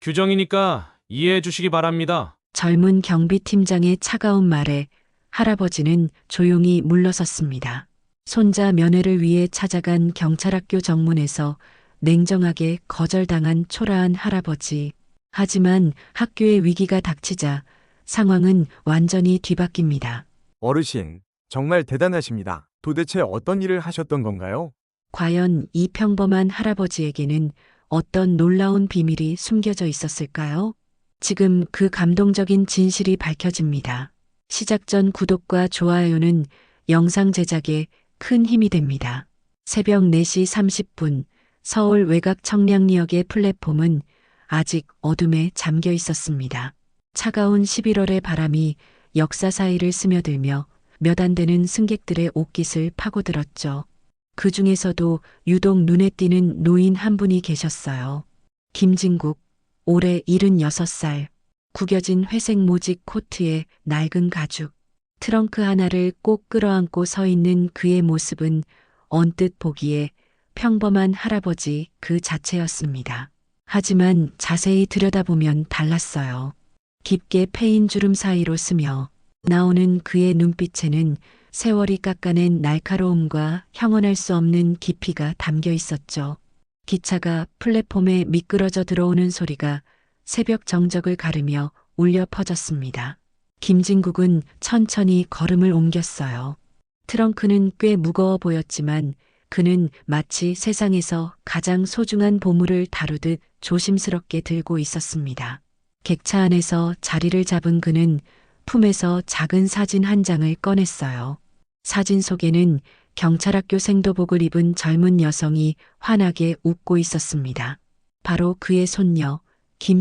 규정이니까 이해해 주시기 바랍니다. 젊은 경비팀장의 차가운 말에 할아버지는 조용히 물러섰습니다. 손자 면회를 위해 찾아간 경찰학교 정문에서 냉정하게 거절당한 초라한 할아버지. 하지만 학교의 위기가 닥치자 상황은 완전히 뒤바뀝니다. 어르신, 정말 대단하십니다. 도대체 어떤 일을 하셨던 건가요? 과연 이 평범한 할아버지에게는 어떤 놀라운 비밀이 숨겨져 있었을까요? 지금 그 감동적인 진실이 밝혀집니다. 시작 전 구독과 좋아요는 영상 제작에 큰 힘이 됩니다. 새벽 4시 30분 서울 외곽 청량리역의 플랫폼은 아직 어둠에 잠겨 있었습니다. 차가운 11월의 바람이 역사 사이를 스며들며 몇 안 되는 승객들의 옷깃을 파고들었죠. 그 중에서도 유독 눈에 띄는 노인 한 분이 계셨어요. 김진국, 올해 76살, 구겨진 회색 모직 코트에 낡은 가죽, 트렁크 하나를 꼭 끌어안고 서 있는 그의 모습은 언뜻 보기에 평범한 할아버지 그 자체였습니다. 하지만 자세히 들여다보면 달랐어요. 깊게 패인 주름 사이로 스며 나오는 그의 눈빛에는 세월이 깎아낸 날카로움과 형언할 수 없는 깊이가 담겨 있었죠. 기차가 플랫폼에 미끄러져 들어오는 소리가 새벽 정적을 가르며 울려 퍼졌습니다. 김진국은 천천히 걸음을 옮겼어요. 트렁크는 꽤 무거워 보였지만 그는 마치 세상에서 가장 소중한 보물을 다루듯 조심스럽게 들고 있었습니다. 객차 안에서 자리를 잡은 그는 품에서 작은 사진 한 장을 꺼냈어요. 사진 속에는 경찰학교 생도복을 입은 젊은 여성이 환하게 웃고 있었습니다. 바로 그의 손녀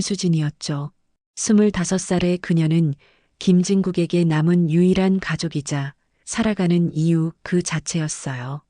김수진이었죠. 25살의 그녀는 김진국에게 남은 유일한 가족이자 살아가는 이유 그 자체였어요.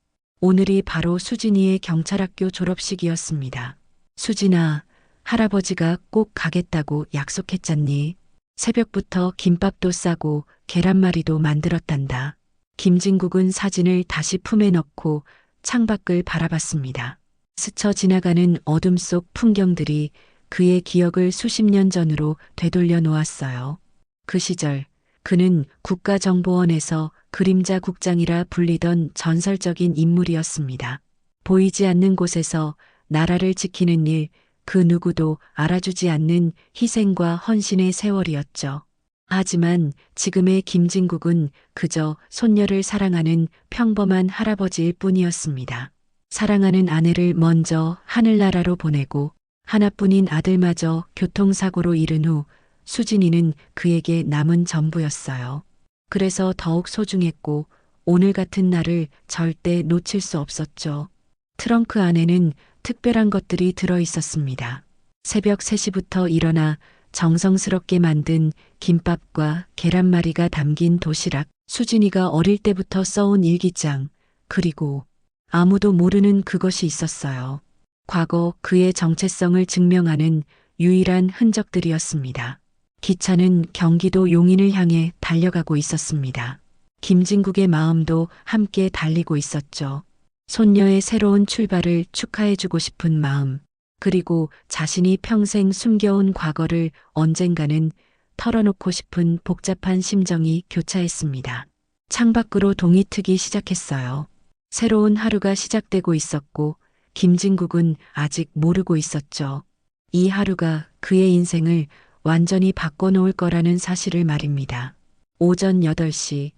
오늘이 바로 수진이의 경찰학교 졸업식이었습니다. 수진아, 할아버지가 꼭 가겠다고 약속했잖니. 새벽부터 김밥도 싸고 계란말이도 만들었단다. 김진국은 사진을 다시 품에 넣고 창밖을 바라봤습니다. 스쳐 지나가는 어둠 속 풍경들이 그의 기억을 수십 년 전으로 되돌려 놓았어요. 그 시절 그는 국가정보원에서 그림자 국장이라 불리던 전설적인 인물이었습니다. 보이지 않는 곳에서 나라를 지키는 일, 그 누구도 알아주지 않는 희생과 헌신의 세월이었죠. 하지만 지금의 김진국은 그저 손녀를 사랑하는 평범한 할아버지일 뿐이었습니다. 사랑하는 아내를 먼저 하늘나라로 보내고 하나뿐인 아들마저 교통사고로 잃은 후 수진이는 그에게 남은 전부였어요. 그래서 더욱 소중했고 오늘 같은 날을 절대 놓칠 수 없었죠. 트렁크 안에는 특별한 것들이 들어 있었습니다. 새벽 3시부터 일어나 정성스럽게 만든 김밥과 계란말이가 담긴 도시락, 수진이가 어릴 때부터 써온 일기장, 그리고 아무도 모르는 그것이 있었어요. 과거 그의 정체성을 증명하는 유일한 흔적들이었습니다. 기차는 경기도 용인을 향해 달려가고 있었습니다. 김진국의 마음도 함께 달리고 있었죠. 손녀의 새로운 출발을 축하해주고 싶은 마음, 그리고 자신이 평생 숨겨온 과거를 언젠가는 털어놓고 싶은 복잡한 심정이 교차했습니다. 창밖으로 동이 트기 시작했어요. 새로운 하루가 시작되고 있었고 김진국은 아직 모르고 있었죠. 이 하루가 그의 인생을 완전히 바꿔놓을 거라는 사실을 말입니다. 오전 8시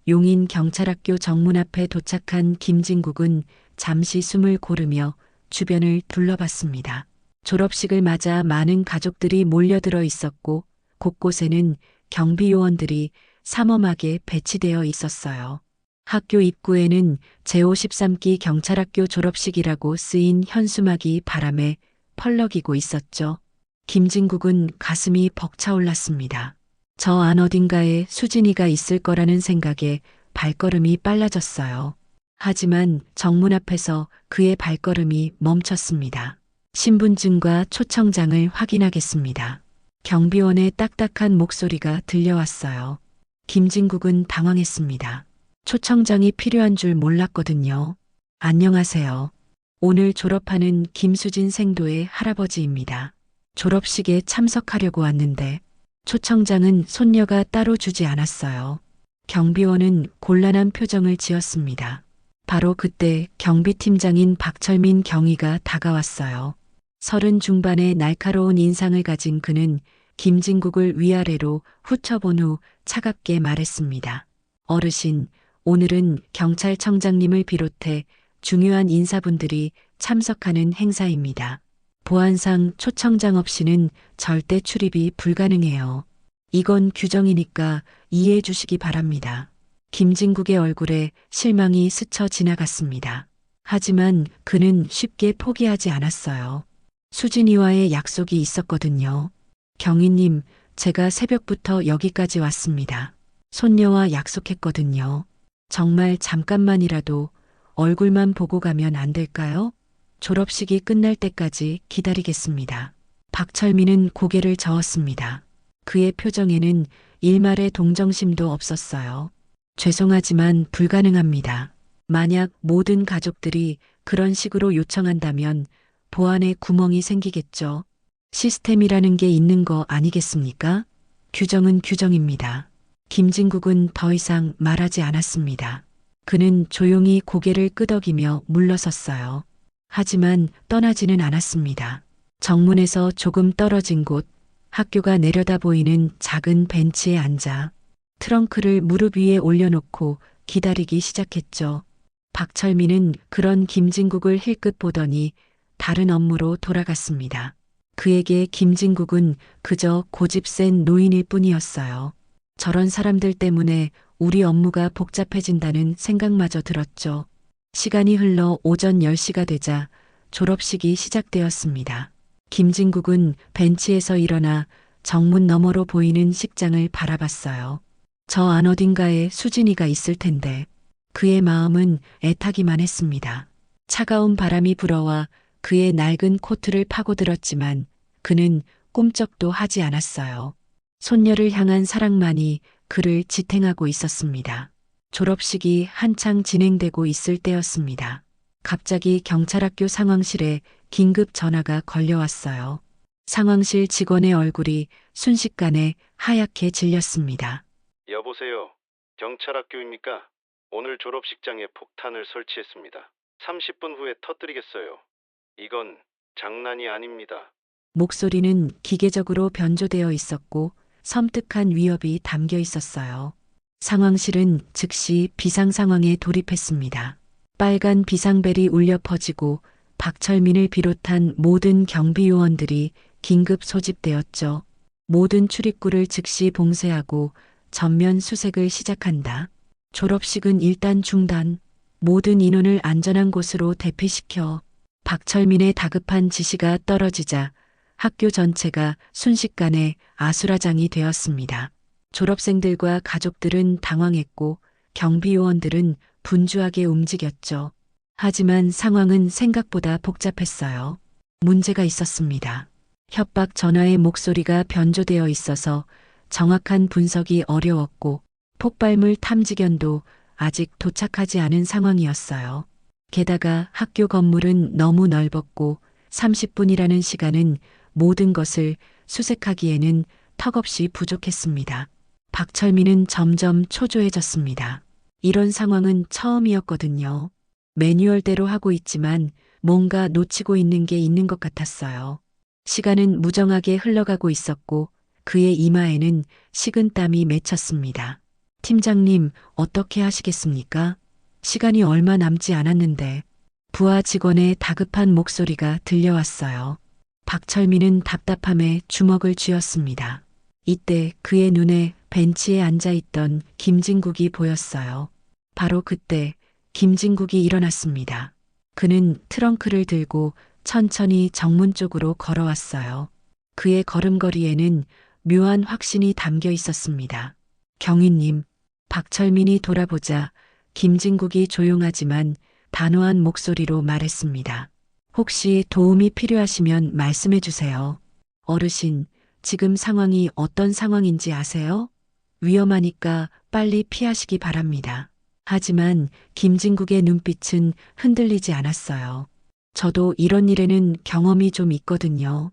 용인 경찰학교 정문 앞에 도착한 김진국은 잠시 숨을 고르며 주변을 둘러봤습니다. 졸업식을 맞아 많은 가족들이 몰려들어 있었고 곳곳에는 경비요원들이 삼엄하게 배치되어 있었어요. 학교 입구에는 제53기 경찰학교 졸업식이라고 쓰인 현수막이 바람에 펄럭이고 있었죠. 김진국은 가슴이 벅차올랐습니다. 저 안 어딘가에 수진이가 있을 거라는 생각에 발걸음이 빨라졌어요. 하지만 정문 앞에서 그의 발걸음이 멈췄습니다. 신분증과 초청장을 확인하겠습니다. 경비원의 딱딱한 목소리가 들려왔어요. 김진국은 당황했습니다. 초청장이 필요한 줄 몰랐거든요. 안녕하세요. 오늘 졸업하는 김수진 생도의 할아버지입니다. 졸업식에 참석하려고 왔는데 초청장은 손녀가 따로 주지 않았어요. 경비원은 곤란한 표정을 지었습니다. 바로 그때 경비팀장인 박철민 경위가 다가왔어요. 30 중반의 날카로운 인상을 가진 그는 김진국을 위아래로 훑어본 후 차갑게 말했습니다. 어르신, 오늘은 경찰청장님을 비롯해 중요한 인사분들이 참석하는 행사입니다. 보안상 초청장 없이는 절대 출입이 불가능해요. 이건 규정이니까 이해해 주시기 바랍니다. 김진국의 얼굴에 실망이 스쳐 지나갔습니다. 하지만 그는 쉽게 포기하지 않았어요. 수진이와의 약속이 있었거든요. 경위님, 제가 새벽부터 여기까지 왔습니다. 손녀와 약속했거든요. 정말 잠깐만이라도 얼굴만 보고 가면 안 될까요? 졸업식이 끝날 때까지 기다리겠습니다. 박철민은 고개를 저었습니다. 그의 표정에는 일말의 동정심도 없었어요. 죄송하지만 불가능합니다. 만약 모든 가족들이 그런 식으로 요청한다면 보안에 구멍이 생기겠죠. 시스템이라는 게 있는 거 아니겠습니까? 규정은 규정입니다. 김진국은 더 이상 말하지 않았습니다. 그는 조용히 고개를 끄덕이며 물러섰어요. 하지만 떠나지는 않았습니다. 정문에서 조금 떨어진 곳, 학교가 내려다 보이는 작은 벤치에 앉아 트렁크를 무릎 위에 올려놓고 기다리기 시작했죠. 박철민은 그런 김진국을 힐끗 보더니 다른 업무로 돌아갔습니다. 그에게 김진국은 그저 고집센 노인일 뿐이었어요. 저런 사람들 때문에 우리 업무가 복잡해진다는 생각마저 들었죠. 시간이 흘러 오전 10시가 되자 졸업식이 시작되었습니다. 김진국은 벤치에서 일어나 정문 너머로 보이는 식장을 바라봤어요. 저 안 어딘가에 수진이가 있을 텐데 그의 마음은 애타기만 했습니다. 차가운 바람이 불어와 그의 낡은 코트를 파고들었지만 그는 꿈쩍도 하지 않았어요. 손녀를 향한 사랑만이 그를 지탱하고 있었습니다. 졸업식이 한창 진행되고 있을 때였습니다. 갑자기 경찰학교 상황실에 긴급 전화가 걸려왔어요. 상황실 직원의 얼굴이 순식간에 하얗게 질렸습니다. 여보세요. 경찰학교입니까? 오늘 졸업식장에 폭탄을 설치했습니다. 30분 후에 터뜨리겠어요. 이건 장난이 아닙니다. 목소리는 기계적으로 변조되어 있었고 섬뜩한 위협이 담겨 있었어요. 상황실은 즉시 비상 상황에 돌입했습니다. 빨간 비상벨이 울려 퍼지고 박철민을 비롯한 모든 경비요원들이 긴급 소집되었죠. 모든 출입구를 즉시 봉쇄하고 전면 수색을 시작한다. 졸업식은 일단 중단. 모든 인원을 안전한 곳으로 대피시켜. 박철민의 다급한 지시가 떨어지자 학교 전체가 순식간에 아수라장이 되었습니다. 졸업생들과 가족들은 당황했고 경비요원들은 분주하게 움직였죠. 하지만 상황은 생각보다 복잡했어요. 문제가 있었습니다. 협박 전화의 목소리가 변조되어 있어서 정확한 분석이 어려웠고 폭발물 탐지견도 아직 도착하지 않은 상황이었어요. 게다가 학교 건물은 너무 넓었고 30분이라는 시간은 모든 것을 수색하기에는 턱없이 부족했습니다. 박철민은 점점 초조해졌습니다. 이런 상황은 처음이었거든요. 매뉴얼대로 하고 있지만 뭔가 놓치고 있는 게 있는 것 같았어요. 시간은 무정하게 흘러가고 있었고 그의 이마에는 식은땀이 맺혔습니다. 팀장님, 어떻게 하시겠습니까? 시간이 얼마 남지 않았는데 부하 직원의 다급한 목소리가 들려왔어요. 박철민은 답답함에 주먹을 쥐었습니다. 이때 그의 눈에 벤치에 앉아있던 김진국이 보였어요. 바로 그때 김진국이 일어났습니다. 그는 트렁크를 들고 천천히 정문 쪽으로 걸어왔어요. 그의 걸음걸이에는 묘한 확신이 담겨 있었습니다. 경위님, 박철민이 돌아보자 김진국이 조용하지만 단호한 목소리로 말했습니다. 혹시 도움이 필요하시면 말씀해 주세요. 어르신, 지금 상황이 어떤 상황인지 아세요? 위험하니까 빨리 피하시기 바랍니다. 하지만 김진국의 눈빛은 흔들리지 않았어요. 저도 이런 일에는 경험이 좀 있거든요.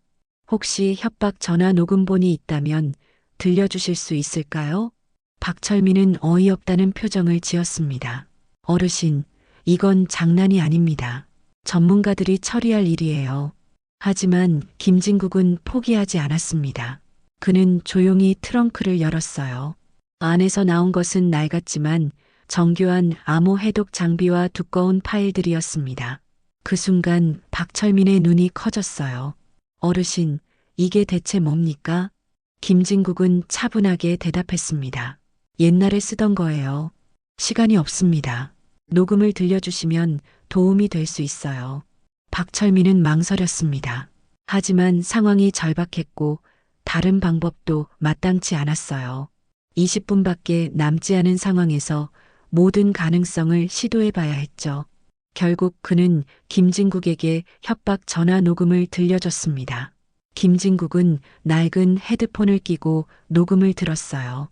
혹시 협박 전화 녹음본이 있다면 들려주실 수 있을까요? 박철민은 어이없다는 표정을 지었습니다. 어르신, 이건 장난이 아닙니다. 전문가들이 처리할 일이에요. 하지만 김진국은 포기하지 않았습니다. 그는 조용히 트렁크를 열었어요. 안에서 나온 것은 낡았지만 정교한 암호 해독 장비와 두꺼운 파일들이었습니다. 그 순간 박철민의 눈이 커졌어요. 어르신, 이게 대체 뭡니까? 김진국은 차분하게 대답했습니다. 옛날에 쓰던 거예요. 시간이 없습니다. 녹음을 들려주시면 도움이 될 수 있어요. 박철민은 망설였습니다. 하지만 상황이 절박했고 다른 방법도 마땅치 않았어요. 20분밖에 남지 않은 상황에서 모든 가능성을 시도해 봐야 했죠. 결국 그는 김진국에게 협박 전화 녹음을 들려줬습니다. 김진국은 낡은 헤드폰을 끼고 녹음을 들었어요.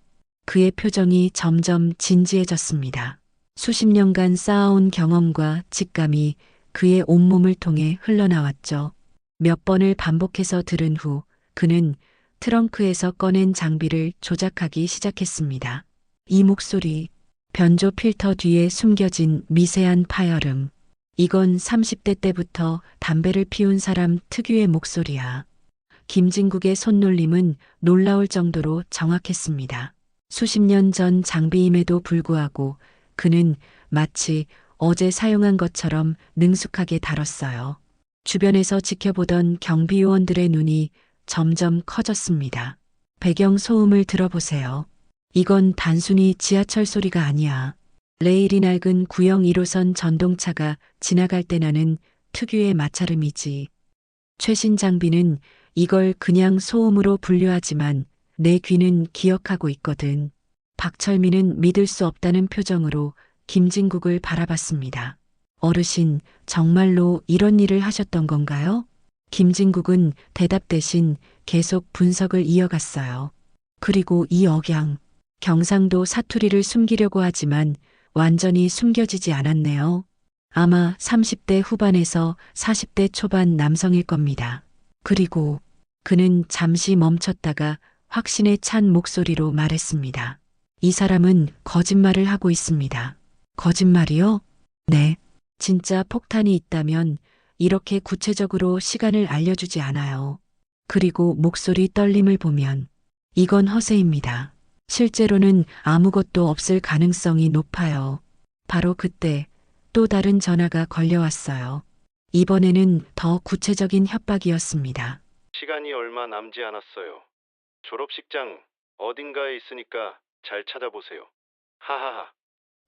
그의 표정이 점점 진지해졌습니다. 수십 년간 쌓아온 경험과 직감이 그의 온몸을 통해 흘러나왔죠. 몇 번을 반복해서 들은 후 그는 트렁크에서 꺼낸 장비를 조작하기 시작했습니다. 이 목소리, 변조 필터 뒤에 숨겨진 미세한 파열음. 이건 30대 때부터 담배를 피운 사람 특유의 목소리야. 김진국의 손놀림은 놀라울 정도로 정확했습니다. 수십 년 전 장비임에도 불구하고 그는 마치 어제 사용한 것처럼 능숙하게 다뤘어요. 주변에서 지켜보던 경비요원들의 눈이 점점 커졌습니다. 배경 소음을 들어보세요. 이건 단순히 지하철 소리가 아니야. 레일이 낡은 구형 1호선 전동차가 지나갈 때 나는 특유의 마찰음이지. 최신 장비는 이걸 그냥 소음으로 분류하지만 내 귀는 기억하고 있거든. 박철민은 믿을 수 없다는 표정으로 김진국을 바라봤습니다. 어르신, 정말로 이런 일을 하셨던 건가요? 김진국은 대답 대신 계속 분석을 이어갔어요. 그리고 이 억양, 경상도 사투리를 숨기려고 하지만 완전히 숨겨지지 않았네요. 아마 30대 후반에서 40대 초반 남성일 겁니다. 그리고 그는 잠시 멈췄다가 확신에 찬 목소리로 말했습니다. 이 사람은 거짓말을 하고 있습니다. 거짓말이요? 네. 진짜 폭탄이 있다면 이렇게 구체적으로 시간을 알려주지 않아요. 그리고 목소리 떨림을 보면 이건 허세입니다. 실제로는 아무것도 없을 가능성이 높아요. 바로 그때 또 다른 전화가 걸려왔어요. 이번에는 더 구체적인 협박이었습니다. 시간이 얼마 남지 않았어요. 졸업식장 어딘가에 있으니까 잘 찾아보세요. 하하하.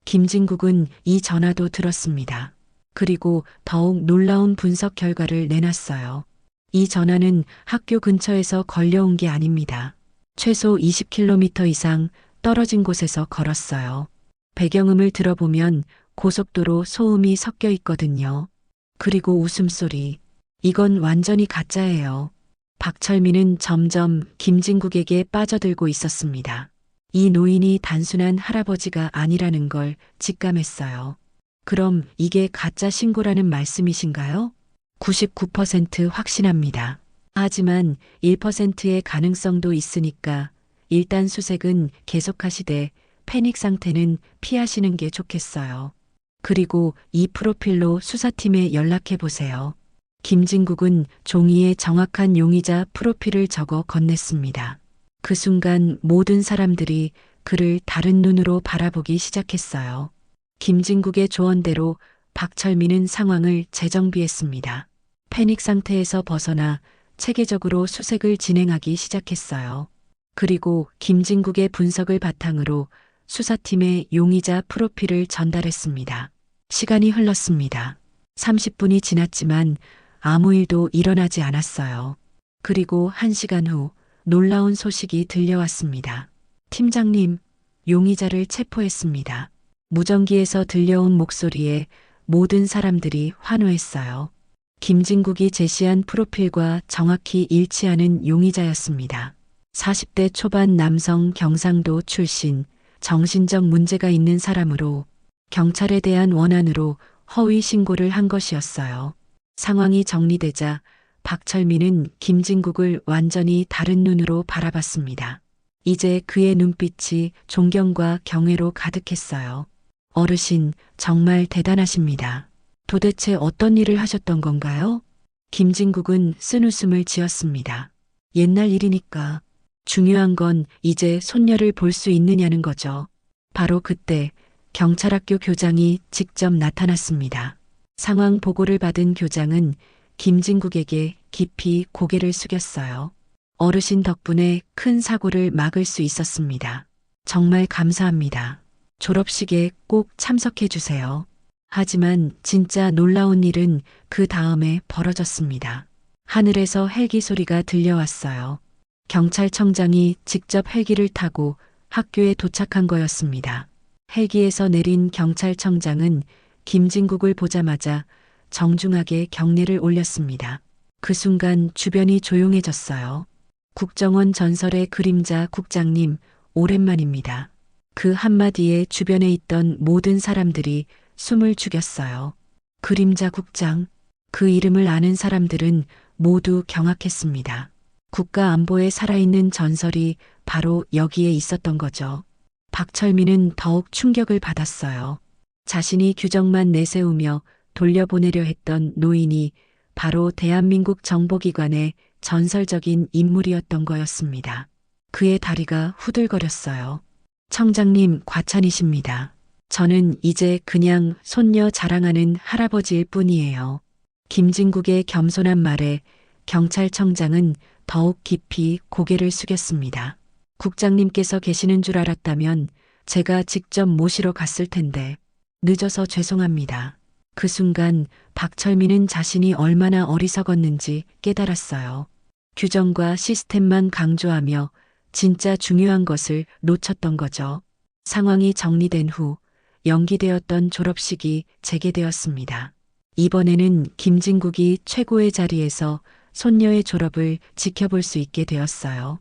김진국은 이 전화도 들었습니다. 그리고 더욱 놀라운 분석 결과를 내놨어요. 이 전화는 학교 근처에서 걸려온 게 아닙니다. 최소 20km 이상 떨어진 곳에서 걸었어요. 배경음을 들어보면 고속도로 소음이 섞여 있거든요. 그리고 웃음소리. 이건 완전히 가짜예요. 박철민은 점점 김진국에게 빠져들고 있었습니다. 이 노인이 단순한 할아버지가 아니라는 걸 직감했어요. 그럼 이게 가짜 신고라는 말씀이신가요? 99% 확신합니다. 하지만 1%의 가능성도 있으니까 일단 수색은 계속하시되 패닉 상태는 피하시는 게 좋겠어요. 그리고 이 프로필로 수사팀에 연락해 보세요. 김진국은 종이에 정확한 용의자 프로필을 적어 건넸습니다. 그 순간 모든 사람들이 그를 다른 눈으로 바라보기 시작했어요. 김진국의 조언대로 박철민은 상황을 재정비했습니다. 패닉 상태에서 벗어나 체계적으로 수색을 진행하기 시작했어요. 그리고 김진국의 분석을 바탕으로 수사팀에 용의자 프로필을 전달했습니다. 시간이 흘렀습니다. 30분이 지났지만 아무 일도 일어나지 않았어요. 그리고 1시간 후 놀라운 소식이 들려왔습니다. 팀장님, 용의자를 체포했습니다. 무전기에서 들려온 목소리에 모든 사람들이 환호했어요. 김진국이 제시한 프로필과 정확히 일치하는 용의자였습니다. 40대 초반 남성 경상도 출신, 정신적 문제가 있는 사람으로 경찰에 대한 원한으로 허위 신고를 한 것이었어요. 상황이 정리되자 박철민은 김진국을 완전히 다른 눈으로 바라봤습니다. 이제 그의 눈빛이 존경과 경애로 가득했어요. 어르신, 정말 대단하십니다. 도대체 어떤 일을 하셨던 건가요? 김진국은 쓴웃음을 지었습니다. 옛날 일이니까. 중요한 건 이제 손녀를 볼 수 있느냐는 거죠. 바로 그때 경찰학교 교장이 직접 나타났습니다. 상황 보고를 받은 교장은 김진국에게 깊이 고개를 숙였어요. 어르신 덕분에 큰 사고를 막을 수 있었습니다. 정말 감사합니다. 졸업식에 꼭 참석해 주세요. 하지만 진짜 놀라운 일은 그 다음에 벌어졌습니다. 하늘에서 헬기 소리가 들려왔어요. 경찰청장이 직접 헬기를 타고 학교에 도착한 거였습니다. 헬기에서 내린 경찰청장은 김진국을 보자마자 정중하게 경례를 올렸습니다. 그 순간 주변이 조용해졌어요. 국정원 전설의 그림자 국장님, 오랜만입니다. 그 한마디에 주변에 있던 모든 사람들이 숨을 죽였어요. 그림자 국장, 그 이름을 아는 사람들은 모두 경악했습니다. 국가 안보에 살아있는 전설이 바로 여기에 있었던 거죠. 박철민은 더욱 충격을 받았어요. 자신이 규정만 내세우며 돌려보내려 했던 노인이 바로 대한민국 정보기관의 전설적인 인물이었던 거였습니다. 그의 다리가 후들거렸어요. 청장님, 과찬이십니다. 저는 이제 그냥 손녀 자랑하는 할아버지일 뿐이에요. 김진국의 겸손한 말에 경찰청장은 더욱 깊이 고개를 숙였습니다. 국장님께서 계시는 줄 알았다면 제가 직접 모시러 갔을 텐데 늦어서 죄송합니다. 그 순간 박철민은 자신이 얼마나 어리석었는지 깨달았어요. 규정과 시스템만 강조하며 진짜 중요한 것을 놓쳤던 거죠. 상황이 정리된 후 연기되었던 졸업식이 재개되었습니다. 이번에는 김진국이 최고의 자리에서 손녀의 졸업을 지켜볼 수 있게 되었어요.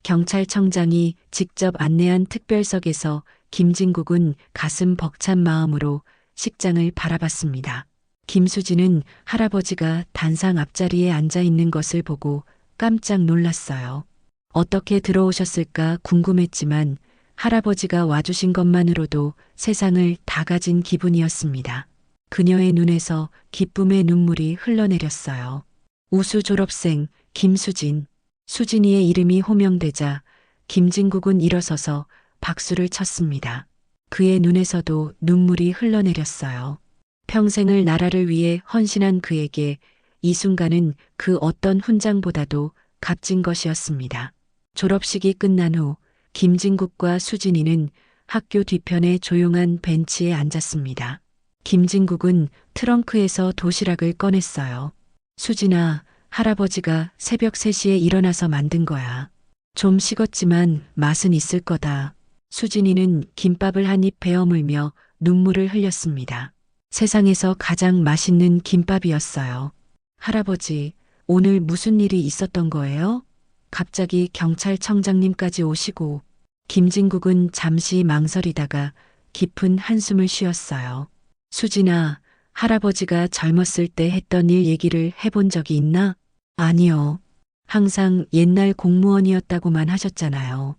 경찰청장이 직접 안내한 특별석에서 김진국은 가슴 벅찬 마음으로 식장을 바라봤습니다. 김수진은 할아버지가 단상 앞자리에 앉아 있는 것을 보고 깜짝 놀랐어요. 어떻게 들어오셨을까 궁금했지만 할아버지가 와주신 것만으로도 세상을 다 가진 기분이었습니다. 그녀의 눈에서 기쁨의 눈물이 흘러내렸어요. 우수 졸업생 김수진. 수진이의 이름이 호명되자 김진국은 일어서서 박수를 쳤습니다. 그의 눈에서도 눈물이 흘러내렸어요. 평생을 나라를 위해 헌신한 그에게 이 순간은 그 어떤 훈장보다도 값진 것이었습니다. 졸업식이 끝난 후 김진국과 수진이는 학교 뒤편의 조용한 벤치에 앉았습니다. 김진국은 트렁크에서 도시락을 꺼냈어요. 수진아, 할아버지가 새벽 3시에 일어나서 만든 거야. 좀 식었지만 맛은 있을 거다. 수진이는 김밥을 한 입 베어물며 눈물을 흘렸습니다. 세상에서 가장 맛있는 김밥이었어요. 할아버지, 오늘 무슨 일이 있었던 거예요? 갑자기 경찰청장님까지 오시고. 김진국은 잠시 망설이다가 깊은 한숨을 쉬었어요. 수진아, 할아버지가 젊었을 때 했던 일 얘기를 해본 적이 있나? 아니요. 항상 옛날 공무원이었다고만 하셨잖아요.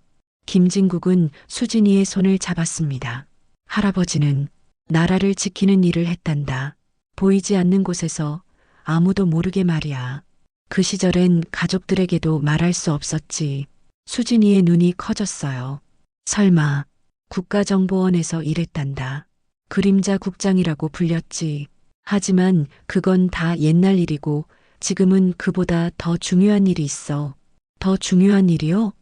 김진국은 수진이의 손을 잡았습니다. 할아버지는 나라를 지키는 일을 했단다. 보이지 않는 곳에서 아무도 모르게 말이야. 그 시절엔 가족들에게도 말할 수 없었지. 수진이의 눈이 커졌어요. 설마 국가정보원에서 일했단다. 그림자 국장이라고 불렸지. 하지만 그건 다 옛날 일이고 지금은 그보다 더 중요한 일이 있어. 더 중요한 일이요?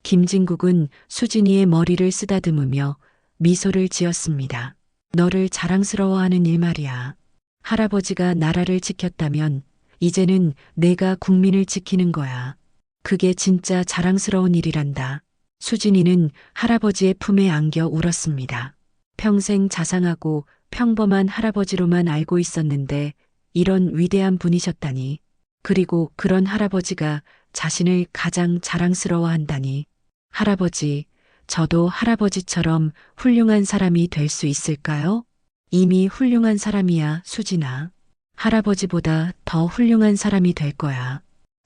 김진국은 수진이의 머리를 쓰다듬으며 미소를 지었습니다. 너를 자랑스러워하는 일 말이야. 할아버지가 나라를 지켰다면 이제는 내가 국민을 지키는 거야. 그게 진짜 자랑스러운 일이란다. 수진이는 할아버지의 품에 안겨 울었습니다. 평생 자상하고 평범한 할아버지로만 알고 있었는데 이런 위대한 분이셨다니. 그리고 그런 할아버지가 자신을 가장 자랑스러워한다니. 할아버지, 저도 할아버지처럼 훌륭한 사람이 될 수 있을까요? 이미 훌륭한 사람이야, 수진아. 할아버지보다 더 훌륭한 사람이 될 거야.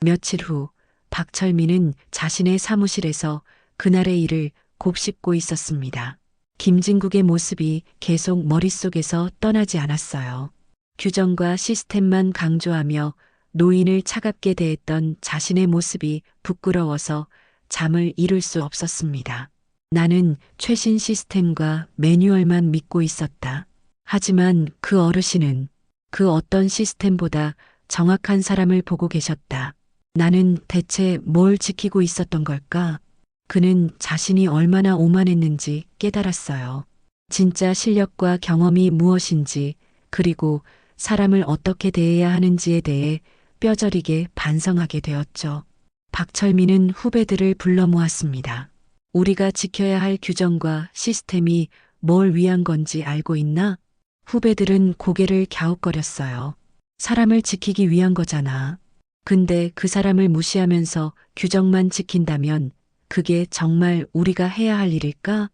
며칠 후 박철민은 자신의 사무실에서 그날의 일을 곱씹고 있었습니다. 김진국의 모습이 계속 머릿속에서 떠나지 않았어요. 규정과 시스템만 강조하며 노인을 차갑게 대했던 자신의 모습이 부끄러워서 잠을 이룰 수 없었습니다. 나는 최신 시스템과 매뉴얼만 믿고 있었다. 하지만 그 어르신은 그 어떤 시스템보다 정확한 사람을 보고 계셨다. 나는 대체 뭘 지키고 있었던 걸까? 그는 자신이 얼마나 오만했는지 깨달았어요. 진짜 실력과 경험이 무엇인지, 그리고 사람을 어떻게 대해야 하는지에 대해 뼈저리게 반성하게 되었죠. 박철민은 후배들을 불러 모았습니다. 우리가 지켜야 할 규정과 시스템이 뭘 위한 건지 알고 있나? 후배들은 고개를 갸웃거렸어요. 사람을 지키기 위한 거잖아. 근데 그 사람을 무시하면서 규정만 지킨다면 그게 정말 우리가 해야 할 일일까?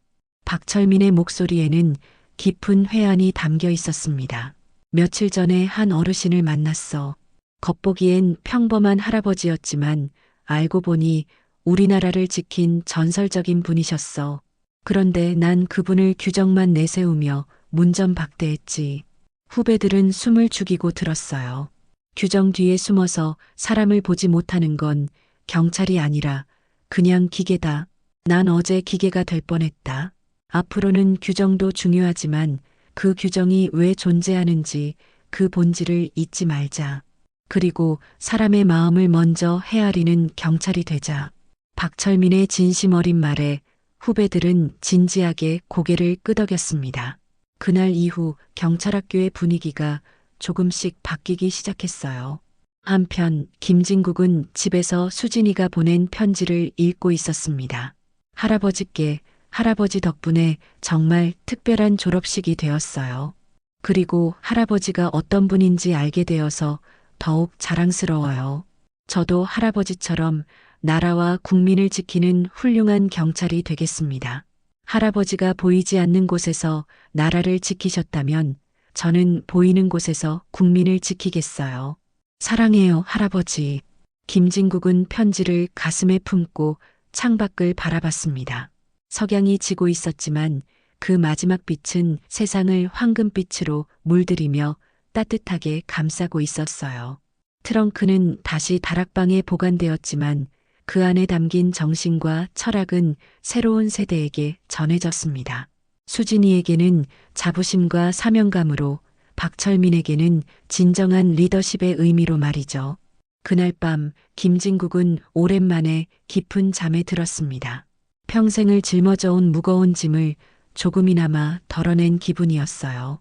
박철민의 목소리에는 깊은 회한이 담겨 있었습니다. 며칠 전에 한 어르신을 만났어. 겉보기엔 평범한 할아버지였지만 알고 보니 우리나라를 지킨 전설적인 분이셨어. 그런데 난 그분을 규정만 내세우며 문전박대했지. 후배들은 숨을 죽이고 들었어요. 규정 뒤에 숨어서 사람을 보지 못하는 건 경찰이 아니라 그냥 기계다. 난 어제 기계가 될 뻔했다. 앞으로는 규정도 중요하지만 그 규정이 왜 존재하는지 그 본질을 잊지 말자. 그리고 사람의 마음을 먼저 헤아리는 경찰이 되자. 박철민의 진심 어린 말에 후배들은 진지하게 고개를 끄덕였습니다. 그날 이후 경찰학교의 분위기가 조금씩 바뀌기 시작했어요. 한편 김진국은 집에서 수진이가 보낸 편지를 읽고 있었습니다. 할아버지께 할아버지 덕분에 정말 특별한 졸업식이 되었어요. 그리고 할아버지가 어떤 분인지 알게 되어서 더욱 자랑스러워요. 저도 할아버지처럼 나라와 국민을 지키는 훌륭한 경찰이 되겠습니다. 할아버지가 보이지 않는 곳에서 나라를 지키셨다면 저는 보이는 곳에서 국민을 지키겠어요. 사랑해요, 할아버지. 김진국은 편지를 가슴에 품고 창밖을 바라봤습니다. 석양이 지고 있었지만 그 마지막 빛은 세상을 황금빛으로 물들이며 따뜻하게 감싸고 있었어요. 트렁크는 다시 다락방에 보관되었지만 그 안에 담긴 정신과 철학은 새로운 세대에게 전해졌습니다. 수진이에게는 자부심과 사명감으로, 박철민에게는 진정한 리더십의 의미로 말이죠. 그날 밤 김진국은 오랜만에 깊은 잠에 들었습니다. 평생을 짊어져온 무거운 짐을 조금이나마 덜어낸 기분이었어요.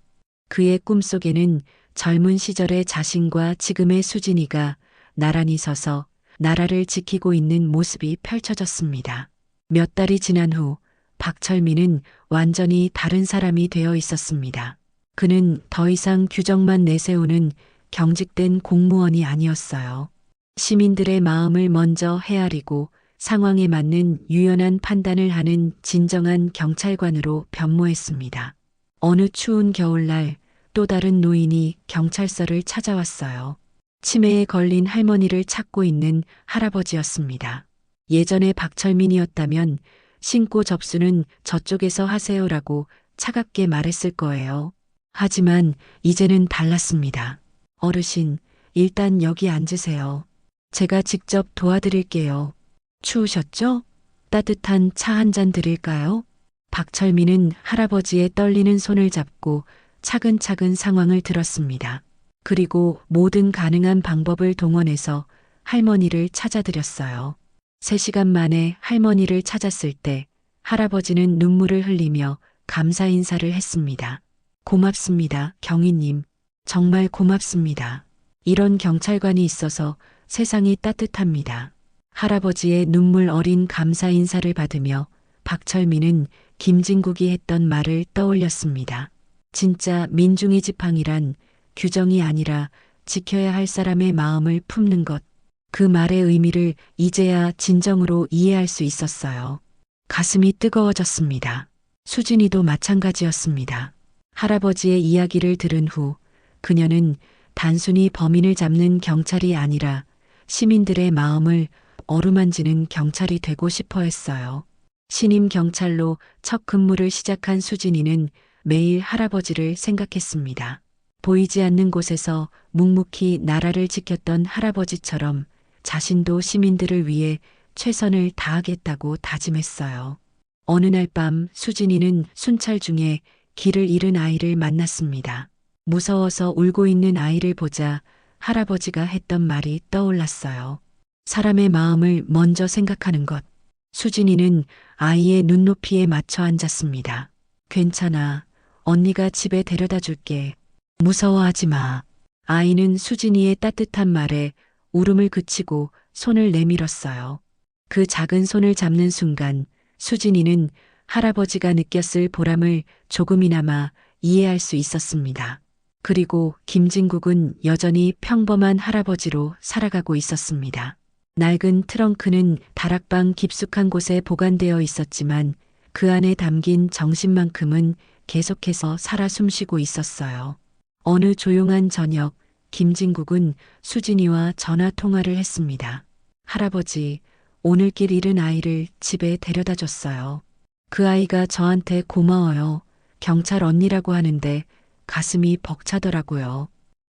그의 꿈속에는 젊은 시절의 자신과 지금의 수진이가 나란히 서서 나라를 지키고 있는 모습이 펼쳐졌습니다. 몇 달이 지난 후 박철민은 완전히 다른 사람이 되어 있었습니다. 그는 더 이상 규정만 내세우는 경직된 공무원이 아니었어요. 시민들의 마음을 먼저 헤아리고 상황에 맞는 유연한 판단을 하는 진정한 경찰관으로 변모했습니다. 어느 추운 겨울날 또 다른 노인이 경찰서를 찾아왔어요. 치매에 걸린 할머니를 찾고 있는 할아버지였습니다. 예전에 박철민이었다면 신고 접수는 저쪽에서 하세요라고 차갑게 말했을 거예요. 하지만 이제는 달랐습니다. 어르신, 일단 여기 앉으세요. 제가 직접 도와드릴게요. 추우셨죠? 따뜻한 차 한 잔 드릴까요? 박철민은 할아버지의 떨리는 손을 잡고 차근차근 상황을 들었습니다. 그리고 모든 가능한 방법을 동원해서 할머니를 찾아드렸어요. 3시간 만에 할머니를 찾았을 때 할아버지는 눈물을 흘리며 감사 인사를 했습니다. 고맙습니다, 경위님. 정말 고맙습니다. 이런 경찰관이 있어서 세상이 따뜻합니다. 할아버지의 눈물 어린 감사 인사를 받으며 박철민은 김진국이 했던 말을 떠올렸습니다. 진짜 민중의 지팡이란 규정이 아니라 지켜야 할 사람의 마음을 품는 것. 그 말의 의미를 이제야 진정으로 이해할 수 있었어요. 가슴이 뜨거워졌습니다. 수진이도 마찬가지였습니다. 할아버지의 이야기를 들은 후 그녀는 단순히 범인을 잡는 경찰이 아니라 시민들의 마음을 어루만지는 경찰이 되고 싶어 했어요. 신임 경찰로 첫 근무를 시작한 수진이는 매일 할아버지를 생각했습니다. 보이지 않는 곳에서 묵묵히 나라를 지켰던 할아버지처럼 자신도 시민들을 위해 최선을 다하겠다고 다짐했어요. 어느 날 밤 수진이는 순찰 중에 길을 잃은 아이를 만났습니다. 무서워서 울고 있는 아이를 보자 할아버지가 했던 말이 떠올랐어요. 사람의 마음을 먼저 생각하는 것. 수진이는 아이의 눈높이에 맞춰 앉았습니다. 괜찮아. 언니가 집에 데려다 줄게. 무서워하지 마. 아이는 수진이의 따뜻한 말에 울음을 그치고 손을 내밀었어요. 그 작은 손을 잡는 순간 수진이는 할아버지가 느꼈을 보람을 조금이나마 이해할 수 있었습니다. 그리고 김진국은 여전히 평범한 할아버지로 살아가고 있었습니다. 낡은 트렁크는 다락방 깊숙한 곳에 보관되어 있었지만 그 안에 담긴 정신만큼은 계속해서 살아 숨쉬고 있었어요. 어느 조용한 저녁, 김진국은 수진이와 전화 통화를 했습니다. 할아버지, 오늘 길 잃은 아이를 집에 데려다 줬어요. 그 아이가 저한테 고마워요. 경찰 언니라고 하는데 가슴이 벅차더라고요.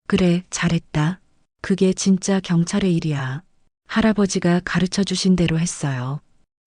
그래, 잘했다. 그게 진짜 경찰의 일이야. 할아버지가 가르쳐 주신 대로 했어요.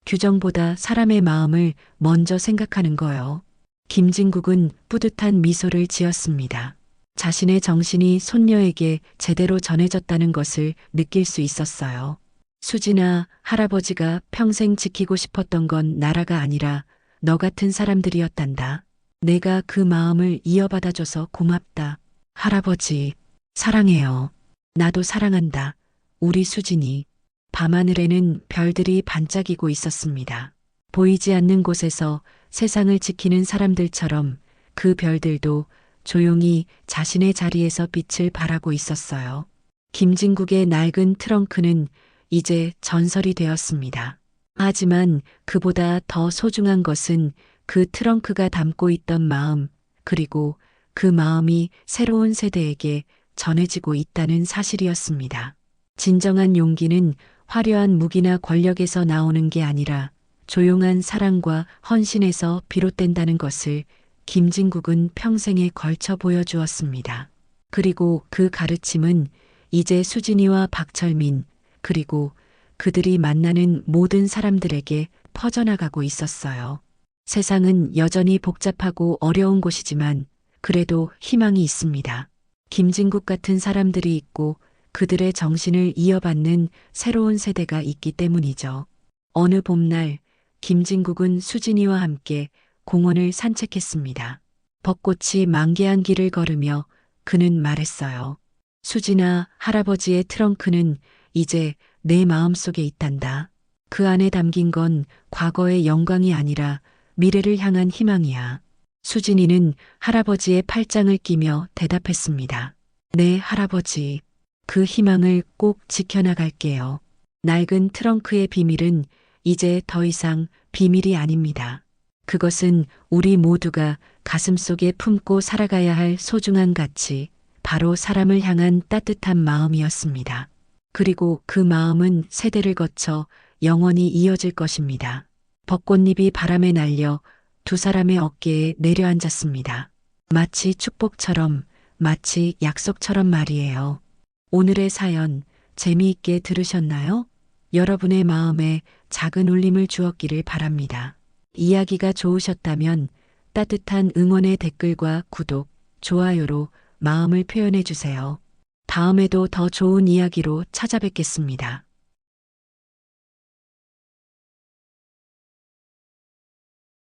규정보다 사람의 마음을 먼저 생각하는 거요. 김진국은 뿌듯한 미소를 지었습니다. 자신의 정신이 손녀에게 제대로 전해졌다는 것을 느낄 수 있었어요. 수진아, 할아버지가 평생 지키고 싶었던 건 나라가 아니라 너 같은 사람들이었단다. 내가 그 마음을 이어받아줘서 고맙다. 할아버지, 사랑해요. 나도 사랑한다. 우리 수진이. 밤하늘에는 별들이 반짝이고 있었습니다. 보이지 않는 곳에서 세상을 지키는 사람들처럼 그 별들도 조용히 자신의 자리에서 빛을 발하고 있었어요. 김진국의 낡은 트렁크는 이제 전설이 되었습니다. 하지만 그보다 더 소중한 것은 그 트렁크가 담고 있던 마음, 그리고 그 마음이 새로운 세대에게 전해지고 있다는 사실이었습니다. 진정한 용기는 화려한 무기나 권력에서 나오는 게 아니라 조용한 사랑과 헌신에서 비롯된다는 것을 김진국은 평생에 걸쳐 보여주었습니다. 그리고 그 가르침은 이제 수진이와 박철민, 그리고 그들이 만나는 모든 사람들에게 퍼져나가고 있었어요. 세상은 여전히 복잡하고 어려운 곳이지만 그래도 희망이 있습니다. 김진국 같은 사람들이 있고 그들의 정신을 이어받는 새로운 세대가 있기 때문이죠. 어느 봄날 김진국은 수진이와 함께 공원을 산책했습니다. 벚꽃이 만개한 길을 걸으며 그는 말했어요. 수진아, 할아버지의 트렁크는 이제 내 마음속에 있단다. 그 안에 담긴 건 과거의 영광이 아니라 미래를 향한 희망이야. 수진이는 할아버지의 팔짱을 끼며 대답했습니다. 네, 할아버지. 그 희망을 꼭 지켜나갈게요. 낡은 트렁크의 비밀은 이제 더 이상 비밀이 아닙니다. 그것은 우리 모두가 가슴속에 품고 살아가야 할 소중한 가치, 바로 사람을 향한 따뜻한 마음이었습니다. 그리고 그 마음은 세대를 거쳐 영원히 이어질 것입니다. 벚꽃잎이 바람에 날려 두 사람의 어깨에 내려앉았습니다. 마치 축복처럼, 마치 약속처럼 말이에요. 오늘의 사연 재미있게 들으셨나요? 여러분의 마음에 작은 울림을 주었기를 바랍니다. 이야기가 좋으셨다면 따뜻한 응원의 댓글과 구독, 좋아요로 마음을 표현해 주세요. 다음에도 더 좋은 이야기로 찾아뵙겠습니다.